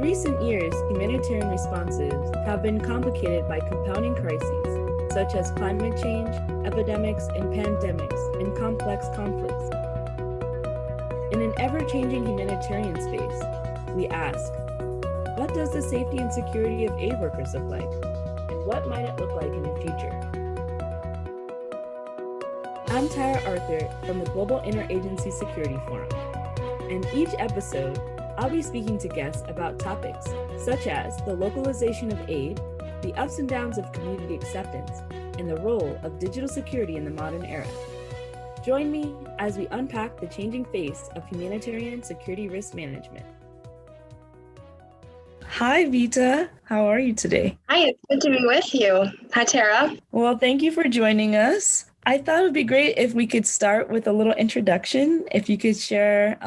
recent years, humanitarian responses have been complicated by compounding crises, such as climate change, epidemics and pandemics, and complex conflicts. In an ever-changing humanitarian space, we ask, what does the safety and security of aid workers look like? And what might it look like in the future? I'm Tara Arthur from the Global Interagency Security Forum, and each episode, I'll be speaking to guests about topics such as the localization of aid, the ups and downs of community acceptance, and the role of digital security in the modern era. Join me as we unpack the changing face of humanitarian security risk management. Hi, Vita. How are you today? Hi, it's good to be with you. Hi, Tara. Well, thank you for joining us. I thought it would be great if we could start with a little introduction. If you could share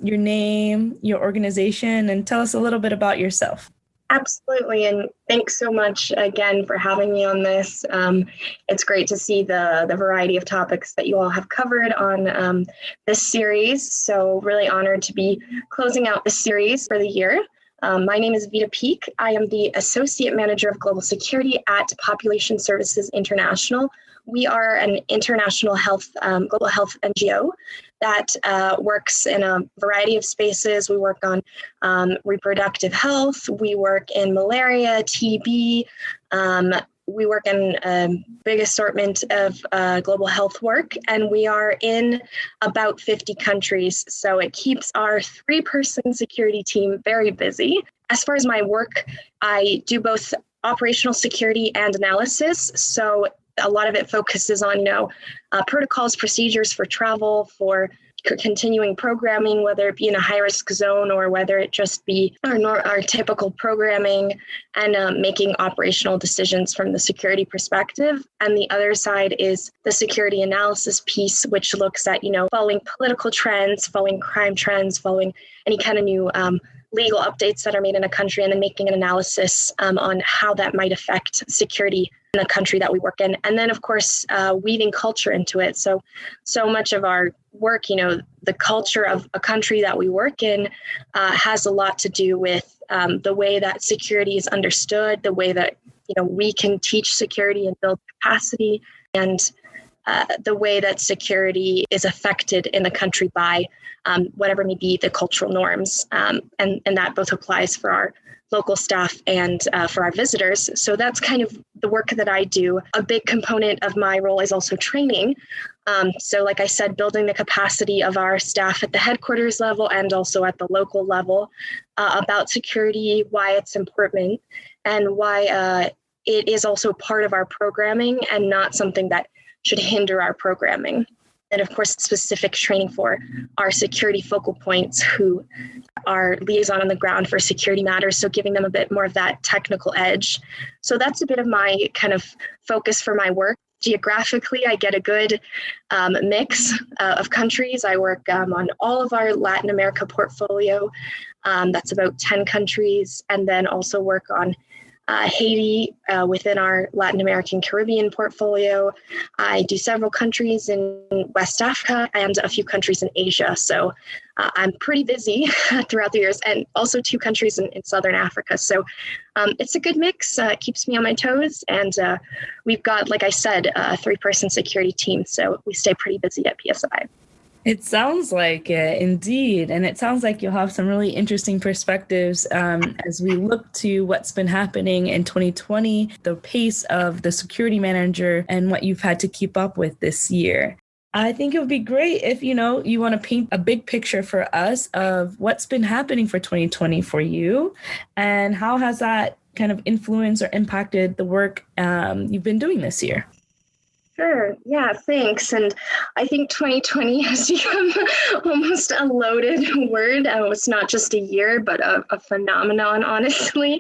your name, your organization, and tell us a little bit about yourself. Absolutely. And thanks so much again for having me on this. It's great to see the variety of topics that you all have covered on this series. So really honored to be closing out this series for the year. My name is Vita Peak. I am the Associate Manager of Global Security at Population Services International. We are an international health, global health NGO that works in a variety of spaces. We work on reproductive health. We work in malaria, TB. We work in a big assortment of global health work, and we are in about 50 countries. So it keeps our 3-person security team very busy. As far as my work, I do both operational security and analysis. So a lot of it focuses on, protocols, procedures for travel, for continuing programming, whether it be in a high-risk zone or whether it just be our typical programming, and making operational decisions from the security perspective. And the other side is the security analysis piece, which looks at, following political trends, following crime trends, following any kind of new legal updates that are made in a country, and then making an analysis on how that might affect security in the country that we work in. And then, of course, weaving culture into it. So much of our work, the culture of a country that we work in has a lot to do with the way that security is understood, the way that, we can teach security and build capacity, and the way that security is affected in the country by whatever may be the cultural norms. And that both applies for our local staff and for our visitors. So that's kind of the work that I do. A big component of my role is also training. So like I said, building the capacity of our staff at the headquarters level and also at the local level about security, why it's important, and why it is also part of our programming and not something that should hinder our programming. And of course, specific training for our security focal points who are liaison on the ground for security matters. So giving them a bit more of that technical edge. So that's a bit of my kind of focus for my work. Geographically, I get a good mix of countries. I work on all of our Latin America portfolio. That's about 10 countries. And then also work on Haiti within our Latin American Caribbean portfolio. I do several countries in West Africa and a few countries in Asia. So I'm pretty busy throughout the years, and also 2 countries in Southern Africa. So it's a good mix. It keeps me on my toes. And we've got, like I said, a 3-person security team. So we stay pretty busy at PSI. It sounds like it, indeed. And it sounds like you'll have some really interesting perspectives as we look to what's been happening in 2020, the pace of the security manager, and what you've had to keep up with this year. I think it would be great if, you want to paint a big picture for us of what's been happening for 2020 for you, and how has that kind of influenced or impacted the work you've been doing this year? Sure. Yeah, thanks. And I think 2020 has become almost a loaded word. It's not just a year, but a phenomenon, honestly.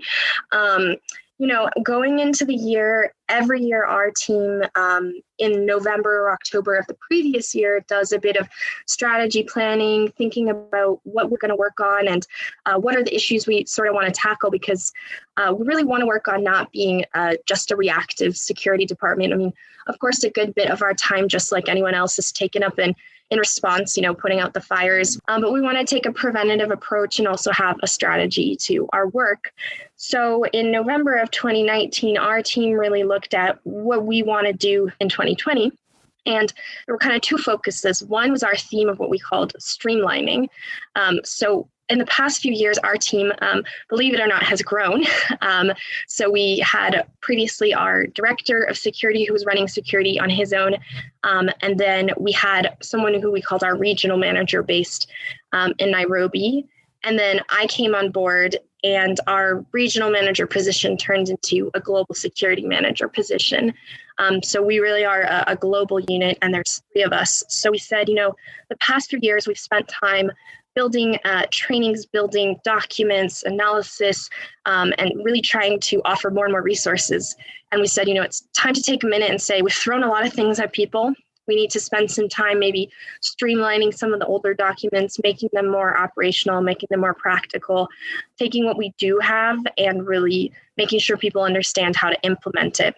Going into the year, every year our team in November or October of the previous year does a bit of strategy planning, thinking about what we're going to work on and what are the issues we sort of want to tackle, because we really want to work on not being just a reactive security department. I mean, of course, a good bit of our time, just like anyone else, is taken up in in response, putting out the fires. But we want to take a preventative approach and also have a strategy to our work. So in November of 2019, our team really looked at what we want to do in 2020. And there were kind of two focuses. One was our theme of what we called streamlining. So in the past few years, our team, believe it or not, has grown. So we had previously our director of security who was running security on his own. And then we had someone who we called our regional manager based in Nairobi. And then I came on board and our regional manager position turned into a global security manager position. So we really are a global unit and there's three of us. So we said, the past few years we've spent time building trainings, building documents, analysis, and really trying to offer more and more resources. And we said, it's time to take a minute and say, we've thrown a lot of things at people. We need to spend some time maybe streamlining some of the older documents, making them more operational, making them more practical, taking what we do have and really making sure people understand how to implement it.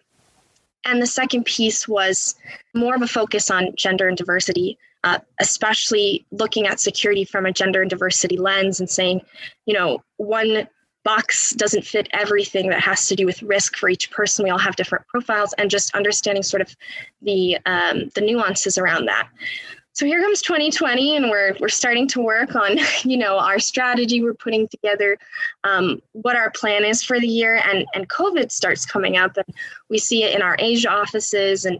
And the second piece was more of a focus on gender and diversity, especially looking at security from a gender and diversity lens and saying, one box doesn't fit everything that has to do with risk for each person. We all have different profiles and just understanding sort of the nuances around that. So here comes 2020 and we're starting to work on, our strategy. We're putting together what our plan is for the year and COVID starts coming up and we see it in our Asia offices and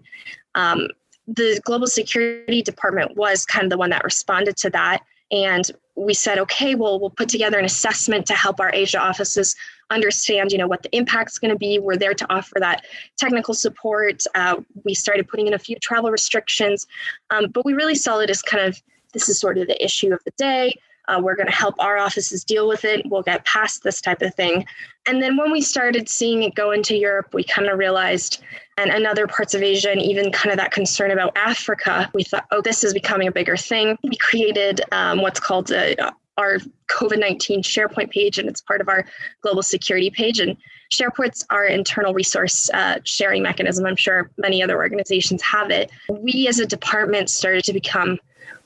the global security department was kind of the one that responded to that. And we said, okay, well, we'll put together an assessment to help our Asia offices understand, what the impact's going to be. We're there to offer that technical support. We started putting in a few travel restrictions, but we really saw it as kind of, this is sort of the issue of the day. We're going to help our offices deal with it. We'll get past this type of thing. And then when we started seeing it go into Europe, we kind of realized, and other parts of Asia, and even kind of that concern about Africa, we thought, oh, this is becoming a bigger thing. We created what's called our COVID-19 SharePoint page, and it's part of our global security page. And SharePoint's our internal resource sharing mechanism. I'm sure many other organizations have it. We as a department started to become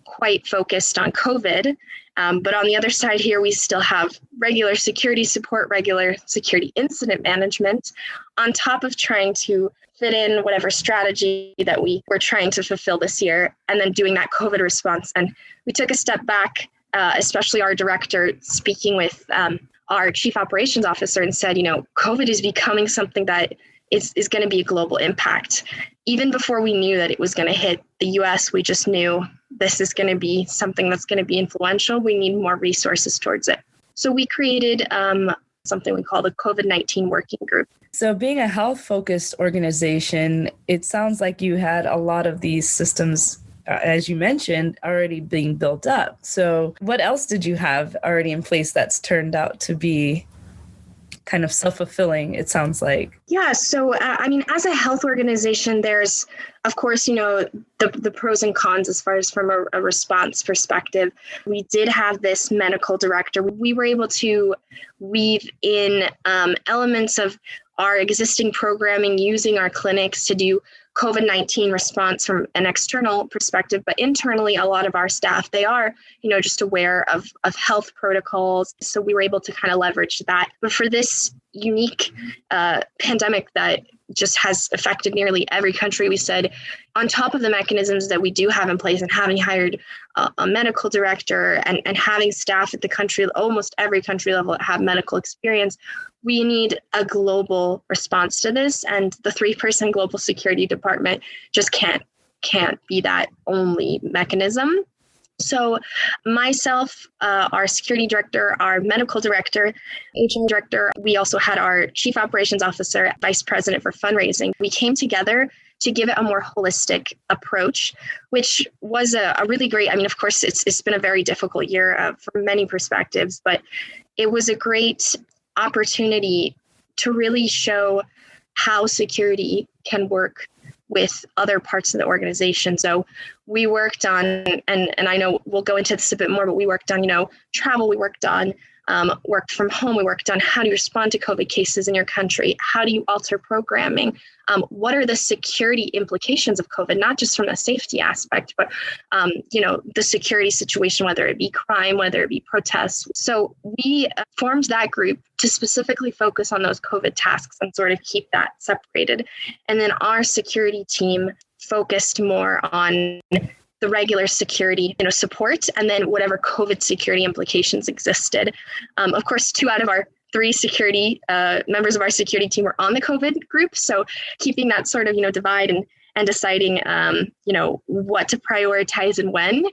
quite focused on COVID. But on the other side here, we still have regular security support, regular security incident management, on top of trying to fit in whatever strategy that we were trying to fulfill this year, and then doing that COVID response. And we took a step back, especially our director speaking with our chief operations officer and said, COVID is becoming something that is going to be a global impact. Even before we knew that it was going to hit the US, we just knew this is going to be something that's going to be influential. We need more resources towards it. So we created something we call the COVID-19 working group. So being a health-focused organization, it sounds like you had a lot of these systems, as you mentioned, already being built up. So what else did you have already in place that's turned out to be kind of self-fulfilling, it sounds like? Yeah. So, as a health organization, there's, of course, the pros and cons as far as from a response perspective. We did have this medical director. We were able to weave in elements of our existing programming using our clinics to do COVID-19 response from an external perspective, but internally, a lot of our staff, they are, just aware of health protocols. So we were able to kind of leverage that. But for this unique pandemic that just has affected nearly every country, we said, on top of the mechanisms that we do have in place and having hired a medical director and having staff at the country, almost every country level that have medical experience, we need a global response to this. And the 3-person global security department just can't be that only mechanism. So myself, our security director, our medical director, HR director, we also had our chief operations officer, vice president for fundraising. We came together to give it a more holistic approach, which was a really great, of course, it's been a very difficult year from many perspectives, but it was a great opportunity to really show how security can work with other parts of the organization. So we worked on, and I know we'll go into this a bit more, but we worked on, travel, we worked on worked from home. We worked on how do you respond to COVID cases in your country? How do you alter programming? What are the security implications of COVID, not just from the safety aspect, but, the security situation, whether it be crime, whether it be protests. So we formed that group to specifically focus on those COVID tasks and sort of keep that separated. And then our security team focused more on the regular security, support, and then whatever COVID security implications existed. Of course, 2 out of our 3 security members of our security team were on the COVID group. So keeping that sort of, divide and deciding, what to prioritize and when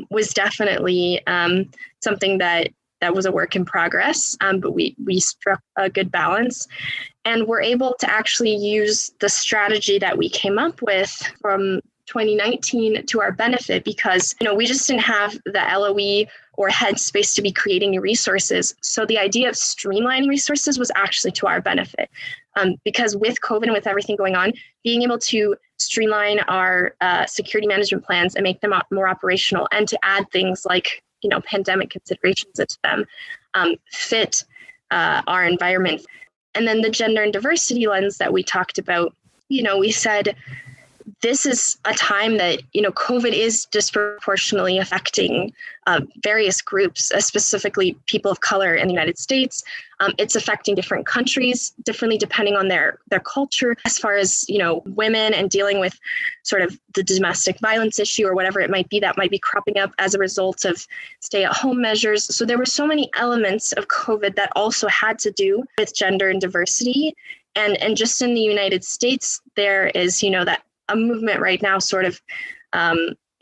was definitely something that was a work in progress. But we struck a good balance, and we're able to actually use the strategy that we came up with from 2019 to our benefit, because, we just didn't have the LOE or headspace to be creating new resources. So the idea of streamlining resources was actually to our benefit, because with COVID and with everything going on, being able to streamline our security management plans and make them more operational, and to add things like, pandemic considerations into them, fit our environment. And then the gender and diversity lens that we talked about, we said, this is a time that, COVID is disproportionately affecting various groups, specifically people of color in the United States. It's affecting different countries differently depending on their culture, as far as, women and dealing with sort of the domestic violence issue or whatever it might be that might be cropping up as a result of stay-at-home measures. So there were so many elements of COVID that also had to do with gender and diversity. And just in the United States, there is, that a movement right now, sort of,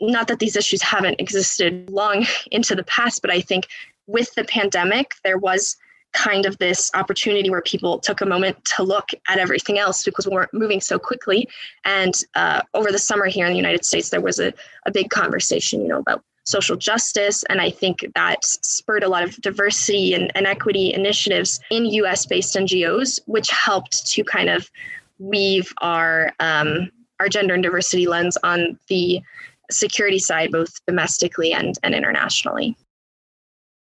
not that these issues haven't existed long into the past, but I think with the pandemic, there was kind of this opportunity where people took a moment to look at everything else because we weren't moving so quickly. And over the summer here in the United States, there was a big conversation, about social justice. And I think that spurred a lot of diversity and equity initiatives in US-based NGOs, which helped to kind of weave our gender and diversity lens on the security side, both domestically and internationally.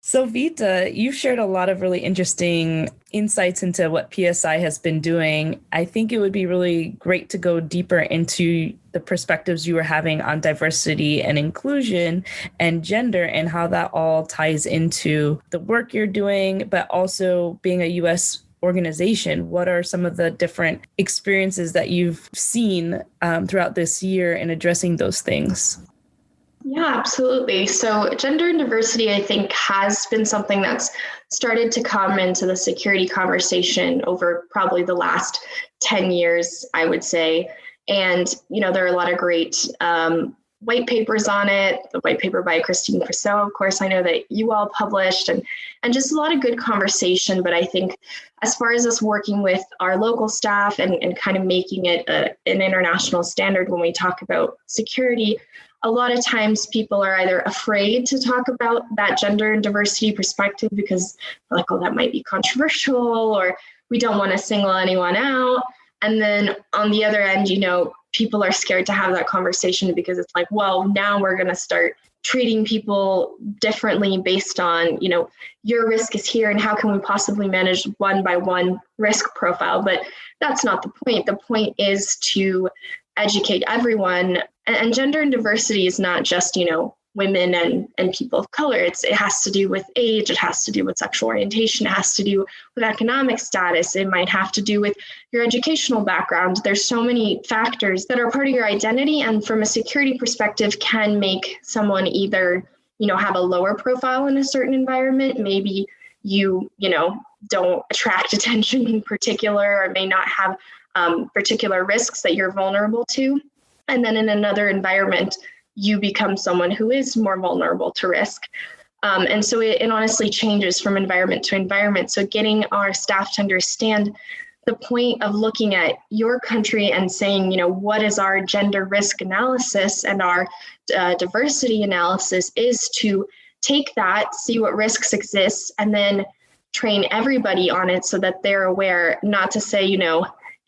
So Vita, you've shared a lot of really interesting insights into what PSI has been doing. I think it would be really great to go deeper into the perspectives you were having on diversity and inclusion and gender, and how that all ties into the work you're doing, but also being a U.S. organization. What are some of the different experiences that you've seen throughout this year in addressing those things? Yeah, absolutely. So gender and diversity, I think, has been something that's started to come into the security conversation over probably the last 10 years, I would say. And, there are a lot of great white papers on it. The white paper by Christine Prisseau, of course, I know that you all published, and just a lot of good conversation. But I think as far as us working with our local staff and kind of making it an international standard when we talk about security, a lot of times people are either afraid to talk about that gender and diversity perspective because they're like, oh, that might be controversial, or we don't want to single anyone out. And then on the other end, people are scared to have that conversation because it's like, well, now we're going to start treating people differently based on, your risk is here and how can we possibly manage one by one risk profile? But that's not the point. The point is to educate everyone. And gender and diversity is not just, women and people of color. It has to do with age. It has to do with sexual orientation. It has to do with economic status. It might have to do with your educational background. There's so many factors that are part of your identity, and from a security perspective can make someone either, have a lower profile in a certain environment. Maybe you don't attract attention in particular, or may not have particular risks that you're vulnerable to. And then in another environment, you become someone who is more vulnerable to risk. And so it honestly changes from environment to environment. So getting our staff to understand the point of looking at your country and saying, what is our gender risk analysis and our diversity analysis is to take that, see what risks exist, and then train everybody on it so that they're aware, not to say,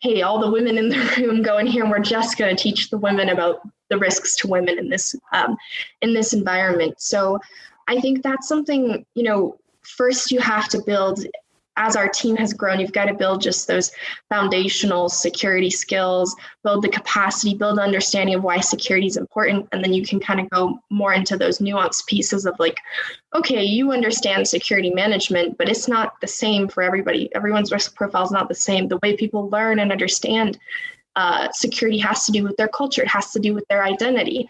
hey, all the women in the room go in here and we're just going to teach the women about the risks to women in this environment. So I think that's something, first you have to build, as our team has grown, you've got to build just those foundational security skills, build the capacity, build the understanding of why security is important. And then you can kind of go more into those nuanced pieces of like, okay, you understand security management, but it's not the same for everybody. Everyone's risk profile is not the same. The way people learn and understand security has to do with their culture. It has to do with their identity.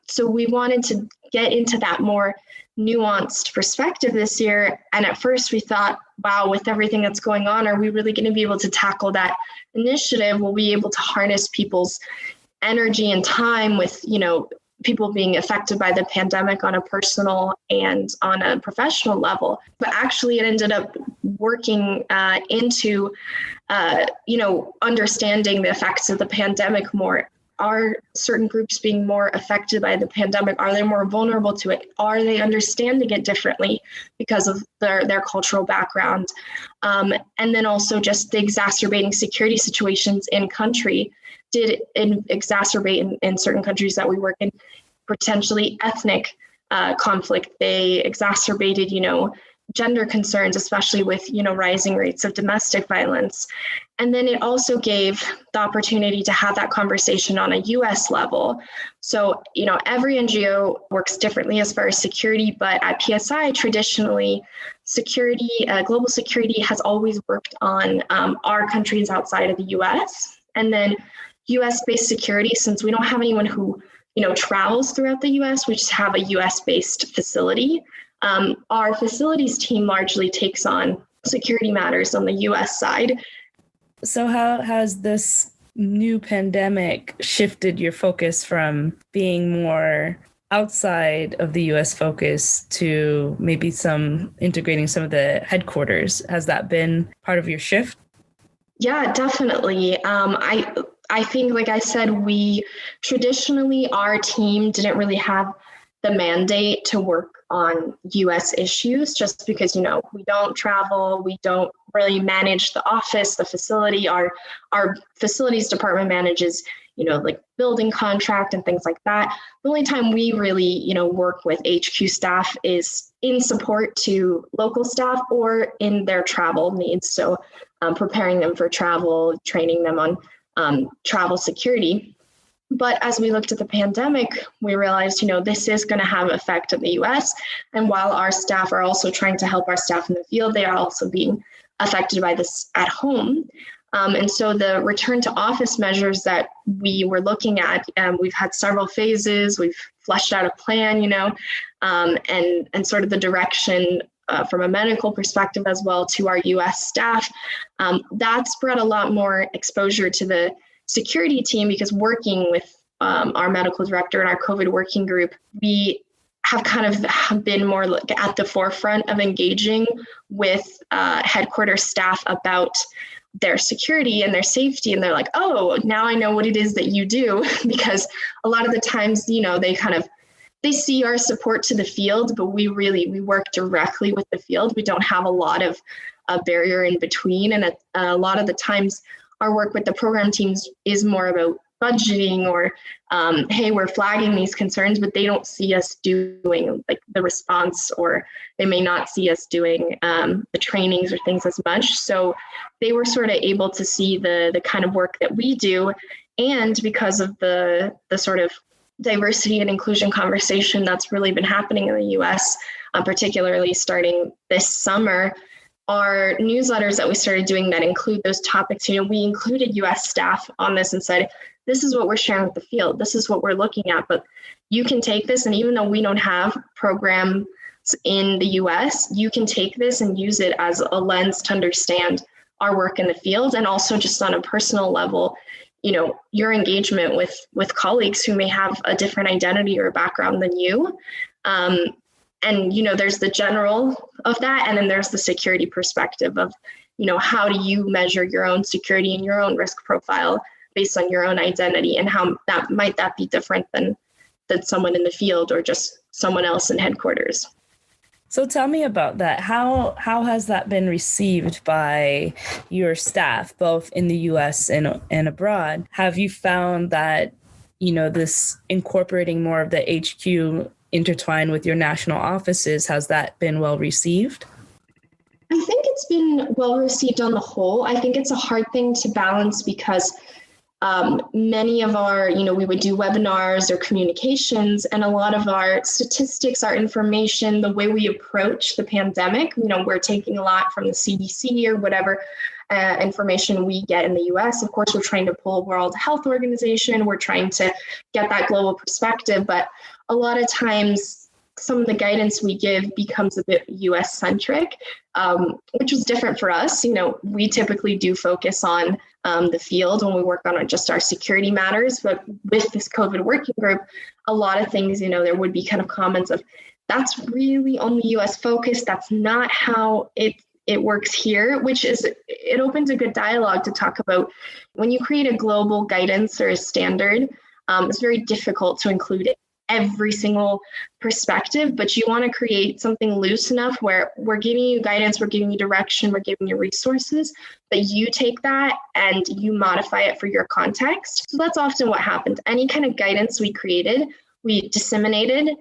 So we wanted to get into that more nuanced perspective this year. And at first we thought, wow, with everything that's going on, are we really going to be able to tackle that initiative? Will we be able to harness people's energy and time with, people being affected by the pandemic on a personal and on a professional level? But actually it ended up working into, understanding the effects of the pandemic more. Are certain groups being more affected by the pandemic? Are they more vulnerable to it? Are they understanding it differently because of their cultural background? And then also just the exacerbating security situations in country. Did it exacerbate in certain countries that we work in, potentially ethnic conflict? They exacerbated, gender concerns, especially with, rising rates of domestic violence. And then it also gave the opportunity to have that conversation on a US level. So, every NGO works differently as far as security, but at PSI, traditionally, security, global security has always worked on our countries outside of the US. And then US-based security, since we don't have anyone who, travels throughout the US, we just have a US-based facility. Our facilities team largely takes on security matters on the US side. So how has this new pandemic shifted your focus from being more outside of the US focus to maybe integrating some of the headquarters? Has that been part of your shift? Yeah, definitely. I think, like I said, traditionally, our team didn't really have the mandate to work on US issues just because, we don't travel, we don't really manage the office, the facility. Our facilities department manages, like building contract and things like that. The only time we really, work with HQ staff is in support to local staff or in their travel needs. So preparing them for travel, training them on travel security. But as we looked at the pandemic, we realized, this is going to have an effect in the US. And while our staff are also trying to help our staff in the field, they are also being affected by this at home. And so the return to office measures that we were looking at, we've had several phases, we've fleshed out a plan, and sort of the direction from a medical perspective as well to our US staff. That's brought a lot more exposure to the security team because working with our medical director and our COVID working group, we have kind of been more at the forefront of engaging with headquarters staff about their security and their safety. And they're like, oh, now I know what it is that you do, because a lot of the times, they see our support to the field, but we work directly with the field. We don't have a lot of a barrier in between. And a lot of the times our work with the program teams is more about budgeting or, hey, we're flagging these concerns, but they don't see us doing like the response, or they may not see us doing the trainings or things as much. So they were sort of able to see the kind of work that we do. And because of the sort of diversity and inclusion conversation that's really been happening in the US, particularly starting this summer, our newsletters that we started doing that include those topics, we included US staff on this and said, this is what we're sharing with the field. This is what we're looking at, but you can take this. And even though we don't have programs in the US, you can take this and use it as a lens to understand our work in the field. And also just on a personal level, your engagement with colleagues who may have a different identity or background than you. And, there's the general of that. And then there's the security perspective of, how do you measure your own security and your own risk profile based on your own identity, and how that might be different than someone in the field or just someone else in headquarters. So tell me about that. How has that been received by your staff, both in the US and abroad? Have you found that, this incorporating more of the HQ intertwined with your national offices. Has that been well received? I think it's been well received on the whole. I think it's a hard thing to balance because many of our, we would do webinars or communications, and a lot of our statistics, our information, the way we approach the pandemic, we're taking a lot from the CDC or whatever information we get in the US. Of course, we're trying to pull World Health Organization. We're trying to get that global perspective, but a lot of times some of the guidance we give becomes a bit US centric, which was different for us. We typically do focus on the field when we work on just our security matters. But with this COVID working group, a lot of things, there would be kind of comments of, that's really only US focused. That's not how it works here, it opens a good dialogue to talk about when you create a global guidance or a standard. It's very difficult to include every single perspective, but you want to create something loose enough where we're giving you guidance, we're giving you direction, we're giving you resources, that you take that and you modify it for your context. So that's often what happened. Any kind of guidance we created, we disseminated,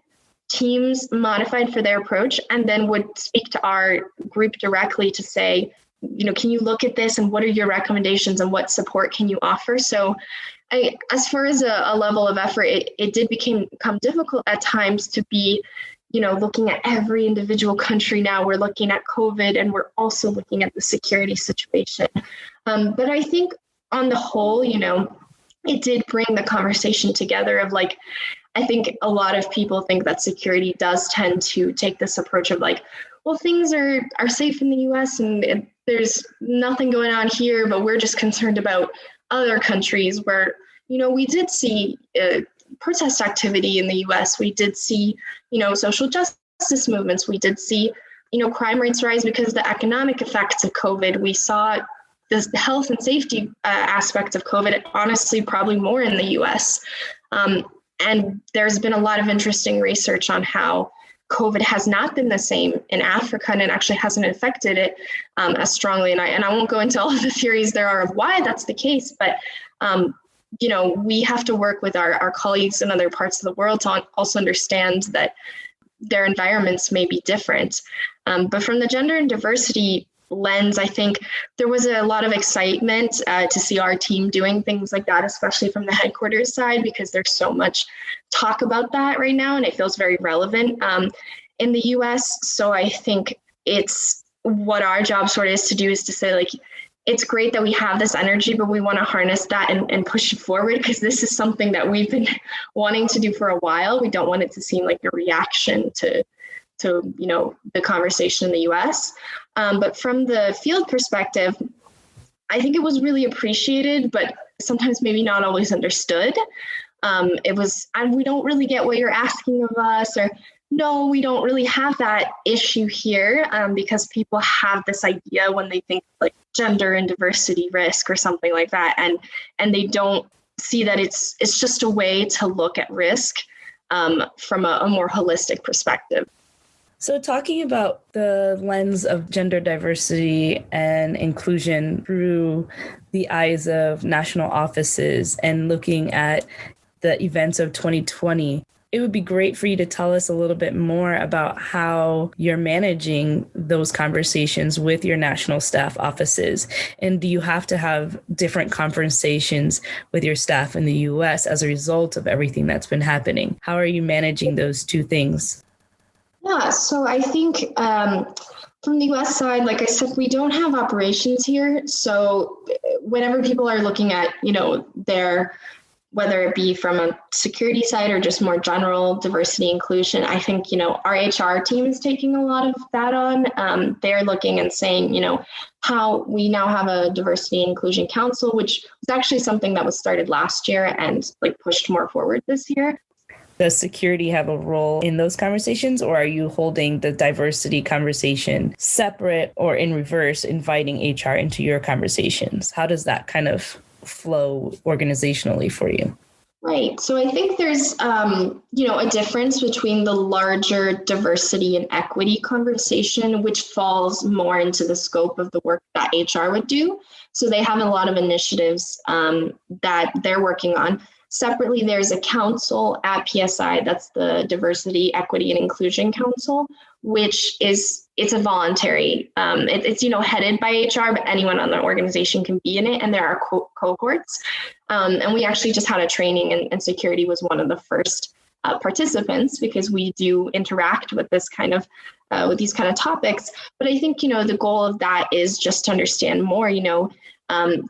teams modified for their approach, and then would speak to our group directly to say, can you look at this and what are your recommendations and what support can you offer? So as far as a level of effort, it did become difficult at times to be, looking at every individual country. Now we're looking at COVID and we're also looking at the security situation. But I think on the whole, it did bring the conversation together of I think a lot of people think that security does tend to take this approach of well, things are safe in the US and there's nothing going on here, but we're just concerned about other countries where, we did see protest activity in the US. We did see, social justice movements. We did see, crime rates rise because of the economic effects of COVID. We saw the health and safety aspect of COVID, honestly, probably more in the US. And there's been a lot of interesting research on how COVID has not been the same in Africa, and it actually hasn't affected it as strongly. And I won't go into all of the theories there are of why that's the case, but we have to work with our colleagues in other parts of the world to also understand that their environments may be different. But from the gender and diversity lens, I think there was a lot of excitement to see our team doing things like that, especially from the headquarters side, because there's so much talk about that right now, and it feels very relevant in the US. So I think it's what our job sort of is to do is to say, it's great that we have this energy, but we want to harness that and push it forward, because this is something that we've been wanting to do for a while. We don't want it to seem like a reaction to the conversation in the US. But from the field perspective, I think it was really appreciated, but sometimes maybe not always understood. It was, and we don't really get what you're asking of us, or no, we don't really have that issue here, because people have this idea when they think gender and diversity risk or something like that, and they don't see that it's just a way to look at risk from a more holistic perspective. So talking about the lens of gender diversity and inclusion through the eyes of national offices and looking at the events of 2020, it would be great for you to tell us a little bit more about how you're managing those conversations with your national staff offices. And do you have to have different conversations with your staff in the US as a result of everything that's been happening? How are you managing those two things? Yeah, so I think from the US side, like I said, we don't have operations here. So whenever people are looking at, their whether it be from a security side or just more general diversity inclusion, I think, our HR team is taking a lot of that on. They're looking and saying, how we now have a diversity and inclusion council, which was actually something that was started last year and pushed more forward this year. Does security have a role in those conversations, or are you holding the diversity conversation separate or in reverse, inviting HR into your conversations? How does that kind of flow organizationally for you? Right. So I think there's, a difference between the larger diversity and equity conversation, which falls more into the scope of the work that HR would do. So they have a lot of initiatives that they're working on. Separately, there's a council at PSI, that's the Diversity, Equity, and Inclusion Council, which it's a voluntary, it's headed by HR, but anyone on the organization can be in it, and there are cohorts. And we actually just had a training, and security was one of the first participants, because we do interact with this kind of with these kind of topics. But I think the goal of that is just to understand more,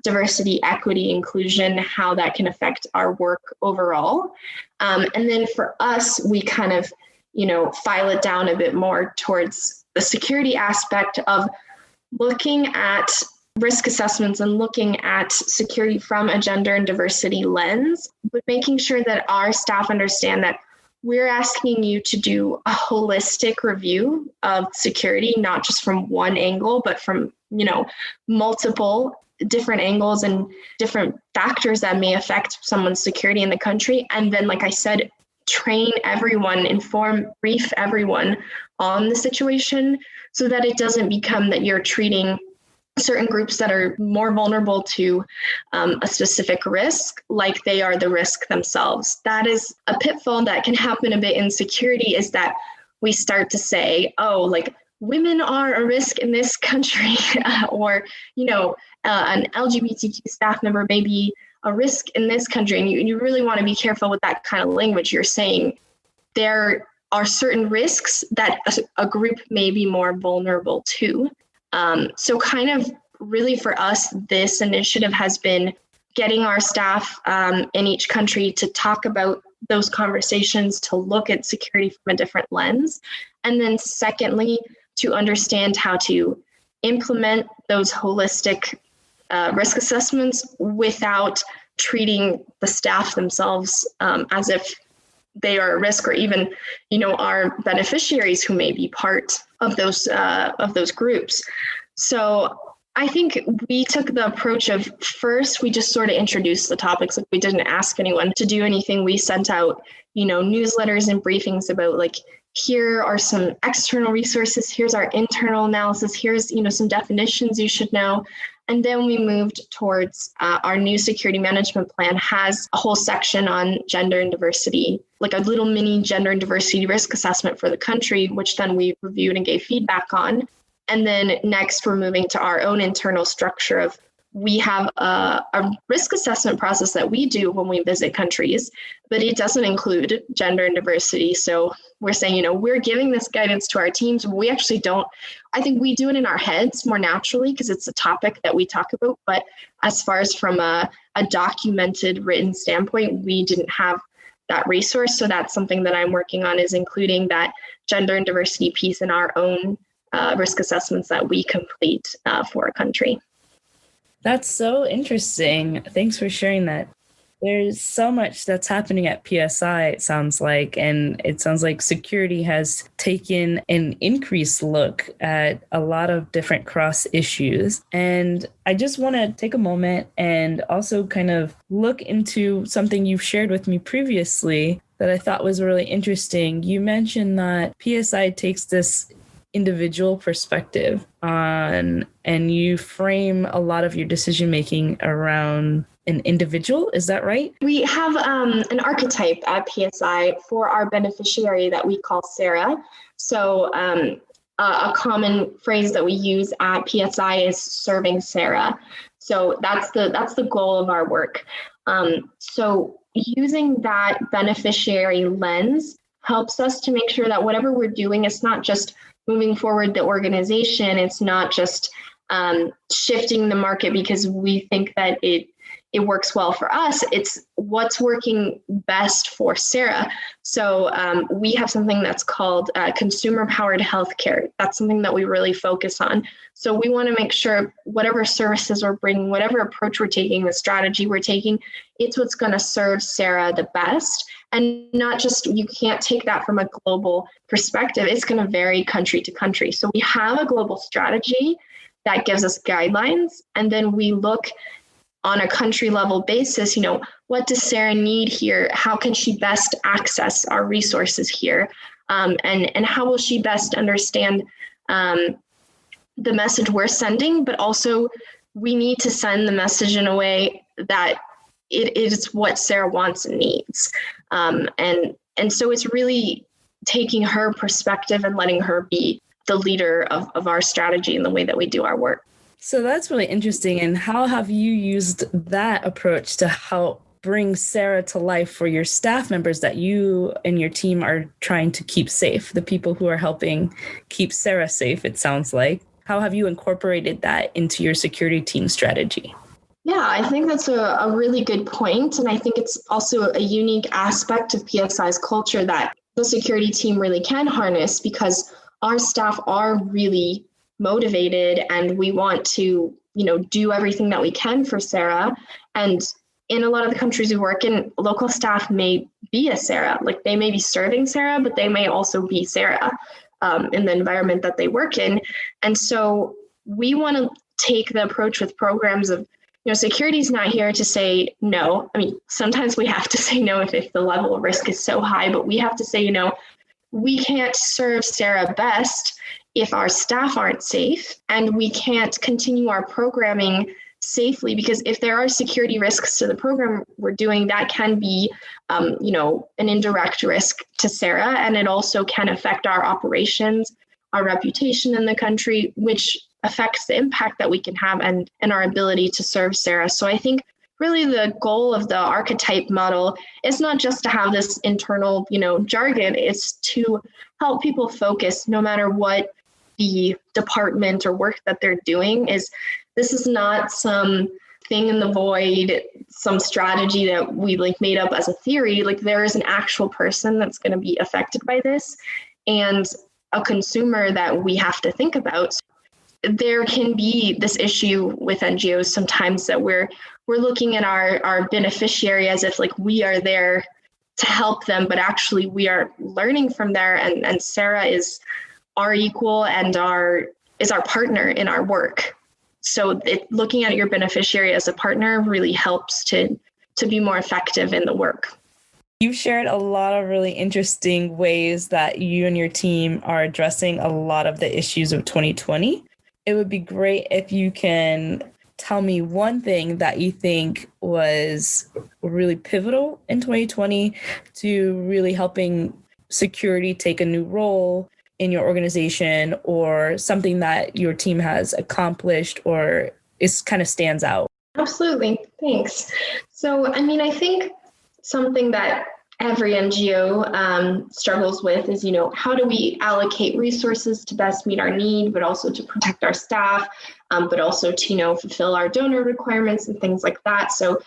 diversity, equity, inclusion, how that can affect our work overall. And then for us, we kind of, file it down a bit more towards the security aspect of looking at risk assessments and looking at security from a gender and diversity lens, but making sure that our staff understand that we're asking you to do a holistic review of security, not just from one angle, but from, multiple different angles and different factors that may affect someone's security in the country. And then, like I said, train everyone, brief everyone on the situation, so that it doesn't become that you're treating certain groups that are more vulnerable to a specific risk like they are the risk themselves. That is a pitfall that can happen a bit in security, is that we start to say, oh, like women are a risk in this country, or, an LGBTQ staff member may be a risk in this country. And you really want to be careful with that kind of language. You're saying there are certain risks that a group may be more vulnerable to. So kind of really for us, this initiative has been getting our staff in each country to talk about those conversations, to look at security from a different lens. And then secondly, to understand how to implement those holistic risk assessments without treating the staff themselves as if they are a risk, or even, are beneficiaries who may be part of those groups. So I think we took the approach of, first, we just sort of introduced the topics. Like, we didn't ask anyone to do anything. We sent out, newsletters and briefings about, like, here are some external resources. Here's our internal analysis. Here's, some definitions you should know. And then we moved towards our new security management plan has a whole section on gender and diversity, like a little mini gender and diversity risk assessment for the country, which then we reviewed and gave feedback on. And then next, we're moving to our own internal structure of, we have a risk assessment process that we do when we visit countries, but it doesn't include gender and diversity. So we're saying, we're giving this guidance to our teams. We actually don't, I think we do it in our heads more naturally because it's a topic that we talk about. But as far as from a documented written standpoint, we didn't have that resource. So that's something that I'm working on, is including that gender and diversity piece in our own risk assessments that we complete for a country. That's so interesting. Thanks for sharing that. There's so much that's happening at PSI, it sounds like, and it sounds like security has taken an increased look at a lot of different cross issues. And I just want to take a moment and also kind of look into something you've shared with me previously that I thought was really interesting. You mentioned that PSI takes this individual perspective on, and you frame a lot of your decision making around an individual. Is that right? We have an archetype at PSI for our beneficiary that we call Sarah. So a common phrase that we use at PSI is serving Sarah. So that's the goal of our work. So using that beneficiary lens helps us to make sure that whatever we're doing, it's not just moving forward the organization. It's not just shifting the market because we think that it works well for us. It's what's working best for Sarah. So we have something that's called consumer-powered healthcare. That's something that we really focus on. So we want to make sure whatever services we're bringing, whatever approach we're taking, the strategy we're taking, it's what's going to serve Sarah the best. And not just, you can't take that from a global perspective. It's going to vary country to country. So we have a global strategy that gives us guidelines. And then we look on a country level basis, what does Sarah need here? How can she best access our resources here? And how will she best understand the message we're sending? But also, we need to send the message in a way that it is what Sarah wants and needs. And so it's really taking her perspective and letting her be the leader of our strategy and the way that we do our work. So that's really interesting. And how have you used that approach to help bring Sarah to life for your staff members that you and your team are trying to keep safe, the people who are helping keep Sarah safe, it sounds like? How have you incorporated that into your security team strategy? Yeah, I think that's a really good point. And I think it's also a unique aspect of PSI's culture that the security team really can harness, because our staff are really motivated and we want to, do everything that we can for Sarah. And in a lot of the countries we work in, local staff may be a Sarah, like they may be serving Sarah, but they may also be Sarah in the environment that they work in. And so we want to take the approach with programs of, security is not here to say no. I mean, sometimes we have to say no if the level of risk is so high, but we have to say, we can't serve Sarah best if our staff aren't safe, and we can't continue our programming safely, because if there are security risks to the program we're doing, that can be, an indirect risk to Sarah, and it also can affect our operations, our reputation in the country, which affects the impact that we can have and our ability to serve Sarah. So I think really the goal of the archetype model is not just to have this internal, jargon, it's to help people focus no matter what the department or work that they're doing is. This is not some thing in the void, some strategy that we made up as a theory. Like, there is an actual person that's going to be affected by this, and a consumer that we have to think about. There can be this issue with NGOs sometimes that we're looking at our beneficiary as if we are there to help them, but actually we are learning from there, and Sarah is our equal and is our partner in our work. So looking at your beneficiary as a partner really helps to be more effective in the work. You've shared a lot of really interesting ways that you and your team are addressing a lot of the issues of 2020. It would be great if you can tell me one thing that you think was really pivotal in 2020 to really helping security take a new role in your organization, or something that your team has accomplished or is kind of stands out. Absolutely. Thanks. So, I think something that every NGO struggles with is, how do we allocate resources to best meet our need, but also to protect our staff, but also to, fulfill our donor requirements and things like that. So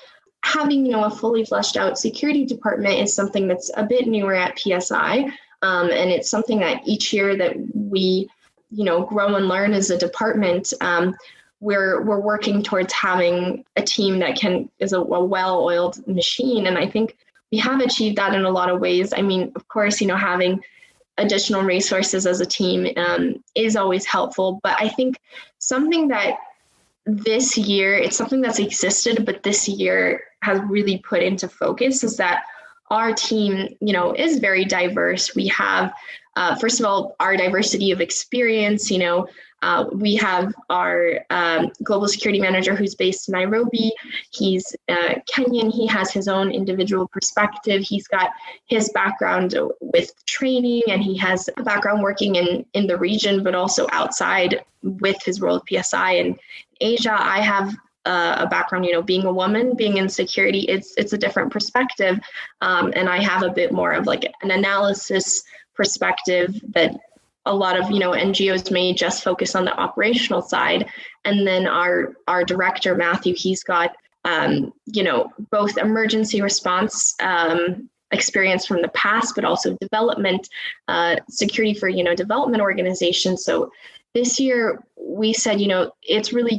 having, a fully fleshed out security department is something that's a bit newer at PSI. And it's something that each year that we, grow and learn as a department, we're working towards having a team that is a well-oiled machine. And I think we have achieved that in a lot of ways. Of course, having additional resources as a team is always helpful. But I think something that this year, it's something that's existed, but this year has really put into focus is that our team, is very diverse. We have, first of all, our diversity of experience. We have our global security manager who's based in Nairobi. He's Kenyan. He has his own individual perspective. He's got his background with training, and he has a background working in the region, but also outside with his role at PSI. In Asia, I have a background, being a woman, being in security, it's a different perspective. And I have a bit more of an analysis perspective that a lot of, NGOs may just focus on the operational side. And then our director, Matthew, he's got, both emergency response experience from the past, but also development, security for, development organizations. So this year we said, it's really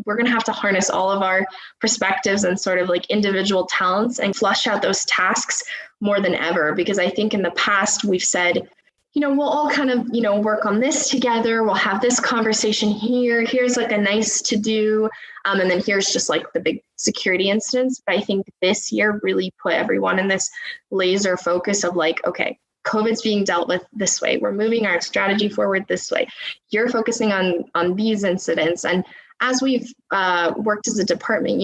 we're going to have to harness all of our perspectives and sort of individual talents and flush out those tasks more than ever. Because I think in the past we've said, we'll all kind of, work on this together. We'll have this conversation here. Here's a nice to do. And then here's just the big security incidents. But I think this year really put everyone in this laser focus of okay, COVID's being dealt with this way. We're moving our strategy forward this way. You're focusing on these incidents. And as we've worked as a department,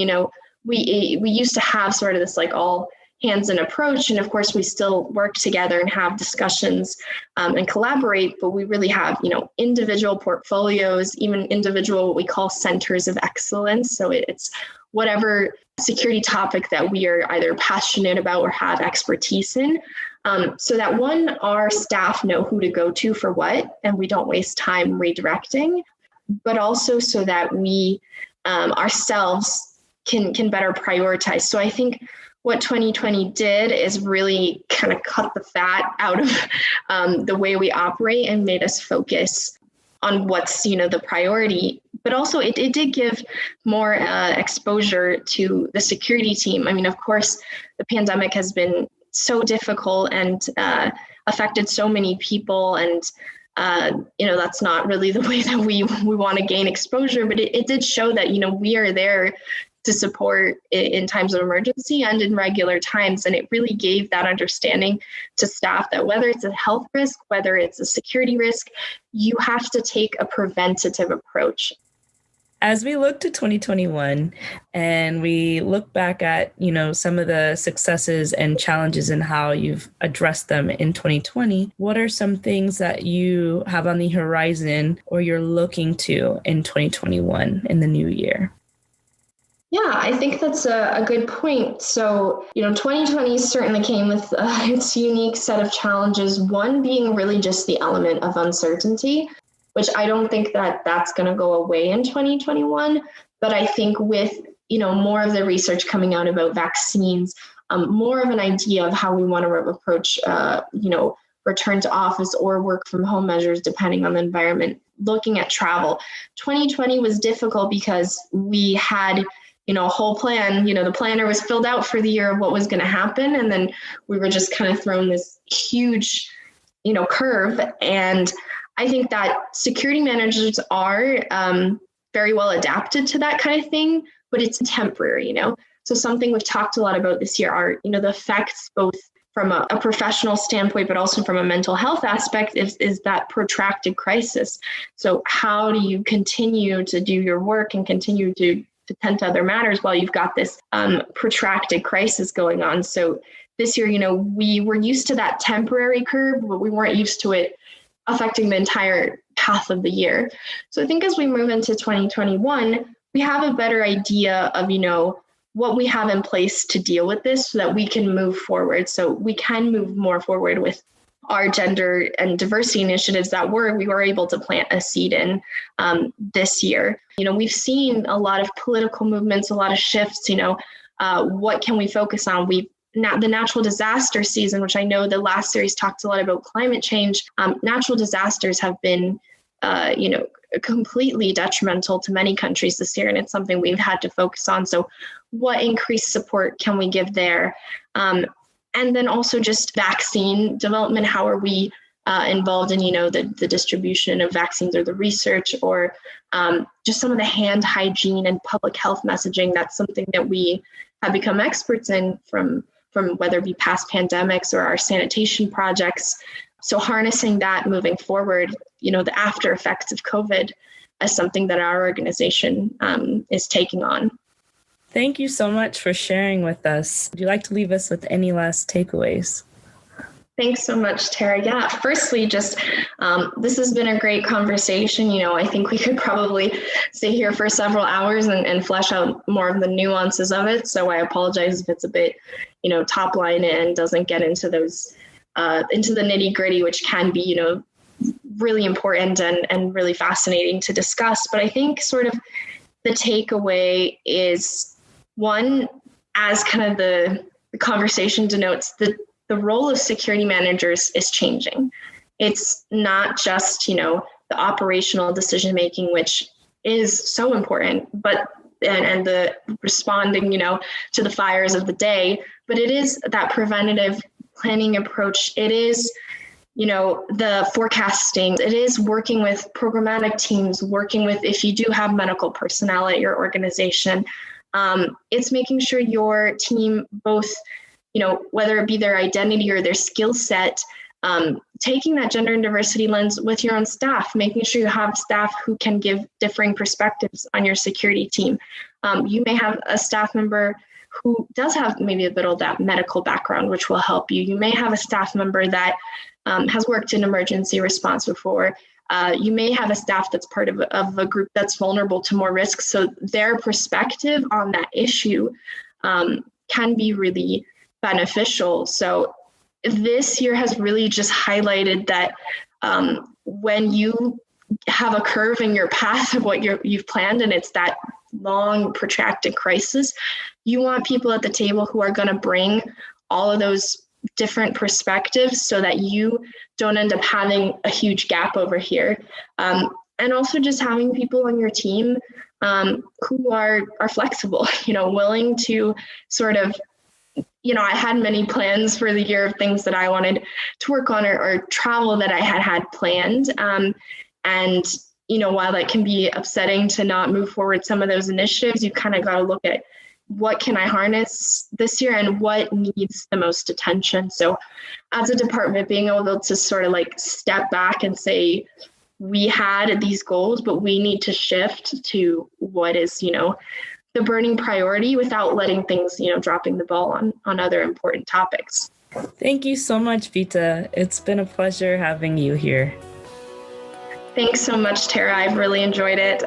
we used to have sort of this like all hands on approach. And of course, we still work together and have discussions and collaborate, but we really have, individual portfolios, even individual, what we call centers of excellence. So it's whatever security topic that we are either passionate about or have expertise in. So that our staff know who to go to for what, and we don't waste time redirecting, but also so that we ourselves can better prioritize. So I think what 2020 did is really kind of cut the fat out of the way we operate and made us focus on what's, the priority. But also it did give more exposure to the security team. I mean, of course, the pandemic has been so difficult and affected so many people. And, that's not really the way that we want to gain exposure. But it did show that, we are there to support in times of emergency and in regular times. And it really gave that understanding to staff that whether it's a health risk, whether it's a security risk, you have to take a preventative approach. As we look to 2021 and we look back at, some of the successes and challenges and how you've addressed them in 2020, what are some things that you have on the horizon or you're looking to in 2021 in the new year? Yeah, I think that's a good point. So, 2020 certainly came with its unique set of challenges, one being really just the element of uncertainty, which I don't think that that's going to go away in 2021. But I think with, more of the research coming out about vaccines, more of an idea of how we want to approach, return to office or work from home measures, depending on the environment, looking at travel. 2020 was difficult because we had a whole plan, the planner was filled out for the year of what was going to happen. And then we were just kind of thrown this huge, curve. And I think that security managers are very well adapted to that kind of thing, but it's temporary, So something we've talked a lot about this year are, the effects both from a professional standpoint, but also from a mental health aspect is that protracted crisis. So how do you continue to do your work and continue to tend to other matters while you've got this protracted crisis going on? So this year, we were used to that temporary curve, but we weren't used to it affecting the entire path of the year. So I think as we move into 2021, we have a better idea of, what we have in place to deal with this so that we can move forward. So we can move more forward with our gender and diversity initiatives that we were able to plant a seed in this year. We've seen a lot of political movements, a lot of shifts, what can we focus on? The natural disaster season, which I know the last series talked a lot about climate change, natural disasters have been, completely detrimental to many countries this year. And it's something we've had to focus on. So what increased support can we give there? And then also just vaccine development. How are we involved in, the distribution of vaccines or the research or just some of the hand hygiene and public health messaging? That's something that we have become experts in from whether it be past pandemics or our sanitation projects. So harnessing that moving forward, the after effects of COVID is something that our organization is taking on. Thank you so much for sharing with us. Would you like to leave us with any last takeaways? Thanks so much, Tara. Yeah, firstly, just this has been a great conversation. I think we could probably stay here for several hours and flesh out more of the nuances of it. So I apologize if it's a bit, top line and doesn't get into those, into the nitty gritty, which can be, really important and really fascinating to discuss. But I think sort of the takeaway is one, as kind of the conversation denotes, the role of security managers is changing. It's not just, the operational decision making, which is so important, but and the responding, to the fires of the day, but it is that preventative planning approach. It is, the forecasting. It is working with programmatic teams, working with, if you do have medical personnel at your organization, it's making sure your team both, whether it be their identity or their skill set, taking that gender and diversity lens with your own staff, making sure you have staff who can give differing perspectives on your security team. You may have a staff member who does have maybe a bit of that medical background, which will help you. You may have a staff member that has worked in emergency response before. You may have a staff that's part of a group that's vulnerable to more risk. So their perspective on that issue can be really beneficial. So this year has really just highlighted that when you have a curve in your path of what you've planned, and it's that long, protracted crisis, you want people at the table who are going to bring all of those different perspectives so that you don't end up having a huge gap over here. And also just having people on your team who are flexible, willing to sort of, I had many plans for the year of things that I wanted to work on or travel that I had planned. And while that can be upsetting to not move forward some of those initiatives, you kind of got to look at what can I harness this year and what needs the most attention. So as a department, being able to sort of like step back and say, we had these goals, but we need to shift to what is, the burning priority without letting things, dropping the ball on other important topics. Thank you so much, Vita. It's been a pleasure having you here. Thanks so much, Tara. I've really enjoyed it.